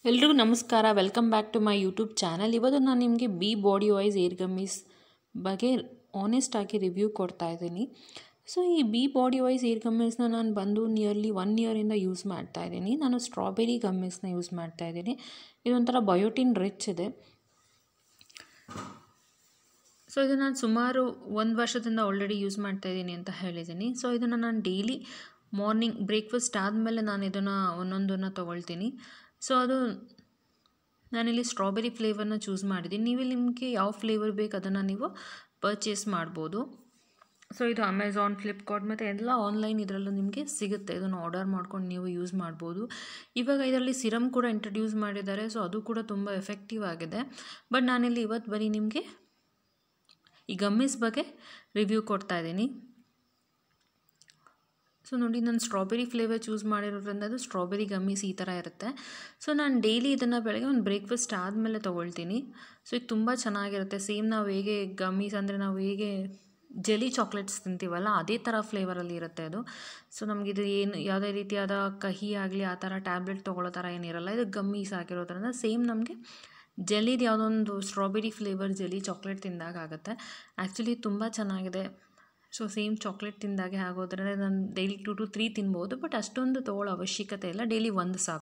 ಎಲ್ರಿಗೂ ನಮಸ್ಕಾರ. Welcome back to my YouTube channel. ಇವತ್ತು ನಾನು ನಿಮಗೆ Be Bodywise hair gummies ಬಗ್ಗೆ ಆನೆಸ್ಟ್ ಆಗಿ ರಿವ್ಯೂ ಕೊಡ್ತಾ ಇದ್ದೀನಿ. ಸೊ ಈ ಬಿ ಬಾಡಿ ವಾಯ್ಸ್ ಏರ್ ಗಮ್ಮೀಸ್ನ ನಾನು ಬಂದು ನಿಯರ್ಲಿ 1 ಇಯರಿಂದ ಯೂಸ್ ಮಾಡ್ತಾ ಇದ್ದೀನಿ. ನಾನು ಸ್ಟ್ರಾಬೆರಿ ಗಮ್ಮೀಸ್ನ ಯೂಸ್ ಮಾಡ್ತಾ ಇದ್ದೀನಿ. ಇದೊಂಥರ ಬಯೋಟಿನ್ ರಿಚ್ ಇದೆ. ಸೊ ಇದು ನಾನು ಸುಮಾರು 1 ವರ್ಷದಿಂದ ಆಲ್ರೆಡಿ ಯೂಸ್ ಮಾಡ್ತಾ ಇದ್ದೀನಿ ಅಂತ ಹೇಳಿದ್ದೀನಿ. ಸೊ ಇದನ್ನು ನಾನು ಡೈಲಿ ಮಾರ್ನಿಂಗ್ ಬ್ರೇಕ್ಫಾಸ್ಟ್ ಆದಮೇಲೆ ನಾನು ಇದನ್ನು ಒಂದೊಂದನ್ನು ತೊಗೊಳ್ತೀನಿ. ಸೊ ಅದು ನಾನಿಲ್ಲಿ ಸ್ಟ್ರಾಬೆರಿ ಫ್ಲೇವರ್ನ ಚೂಸ್ ಮಾಡಿದ್ದೀನಿ. ನೀವು ನಿಮಗೆ ಯಾವ ಫ್ಲೇವರ್ ಬೇಕು ಅದನ್ನು ನೀವು ಪರ್ಚೇಸ್ ಮಾಡ್ಬೋದು. ಸೊ ಇದು ಅಮೆಝಾನ್, ಫ್ಲಿಪ್ಕಾರ್ಟ್ ಮತ್ತು ಎಲ್ಲ ಆನ್ಲೈನ್ ಇದರಲ್ಲೂ ನಿಮಗೆ ಸಿಗುತ್ತೆ. ಇದನ್ನು ಆರ್ಡರ್ ಮಾಡ್ಕೊಂಡು ನೀವು ಯೂಸ್ ಮಾಡ್ಬೋದು. ಇವಾಗ ಇದರಲ್ಲಿ ಸಿರಮ್ ಕೂಡ ಇಂಟ್ರಡ್ಯೂಸ್ ಮಾಡಿದ್ದಾರೆ. ಸೊ ಅದು ಕೂಡ ತುಂಬ ಎಫೆಕ್ಟಿವ್ ಆಗಿದೆ. ಬಟ್ ನಾನಿಲ್ಲಿ ಇವತ್ತು ಬರೀ ನಿಮಗೆ ಈ ಗಮ್ಮೀಸ್ ಬಗ್ಗೆ ರಿವ್ಯೂ ಕೊಡ್ತಾ ಇದ್ದೀನಿ. ಸೊ ನೋಡಿ, ನಾನು ಸ್ಟ್ರಾಬೆರಿ ಫ್ಲೇವರ್ ಚೂಸ್ ಮಾಡಿರೋದ್ರಿಂದ ಅದು ಸ್ಟ್ರಾಬೆರಿ ಗಮ್ಮೀಸ್ ಈ ಥರ ಇರುತ್ತೆ. ಸೊ ನಾನು ಡೈಲಿ ಇದನ್ನು ಬೆಳಗ್ಗೆ ಒಂದು ಬ್ರೇಕ್ಫಾಸ್ಟ್ ಆದಮೇಲೆ ತೊಗೊಳ್ತೀನಿ. ಸೊ ಇದು ತುಂಬ ಚೆನ್ನಾಗಿರುತ್ತೆ. ಸೇಮ್ ನಾವು ಹೇಗೆ ಗಮ್ಮೀಸ್ ಅಂದರೆ ನಾವು ಹೇಗೆ ಜೆಲಿ ಚಾಕ್ಲೇಟ್ಸ್ ತಿಂತೀವಲ್ಲ ಅದೇ ಥರ ಫ್ಲೇವರಲ್ಲಿ ಇರುತ್ತೆ ಅದು. ಸೊ ನಮಗಿದು ಏನು ಯಾವುದೇ ರೀತಿಯಾದ ಕಹಿ ಆಗಲಿ ಆ ಥರ ಟ್ಯಾಬ್ಲೆಟ್ ತೊಗೊಳ್ಳೋ ಥರ ಏನಿರಲ್ಲ. ಇದು ಗಮ್ಮೀಸ್ ಆಗಿರೋದ್ರಿಂದ ಸೇಮ್ ನಮಗೆ ಜೆಲಿದು ಯಾವುದೋ ಒಂದು ಸ್ಟ್ರಾಬೆರಿ ಫ್ಲೇವರ್ ಜೆಲಿ ಚಾಕ್ಲೇಟ್ ತಿಂದಾಗ ಆಗುತ್ತೆ. ಆ್ಯಕ್ಚುಲಿ ತುಂಬ ಚೆನ್ನಾಗಿದೆ. ಸೊ ಸೇಮ್ ಚಾಕ್ಲೇಟ್ ತಿಂದಾಗೆ ಆಗೋದ್ರಿಂದ ನಾನು ಡೈಲಿ 2 to 3 ತಿನ್ಬೋದು. ಬಟ್ ಅಷ್ಟೊಂದು ತೊಗೊಳ್ಳೋ ಅವಶ್ಯಕತೆ ಇಲ್ಲ. ಡೈಲಿ 1 ಸಾಕು.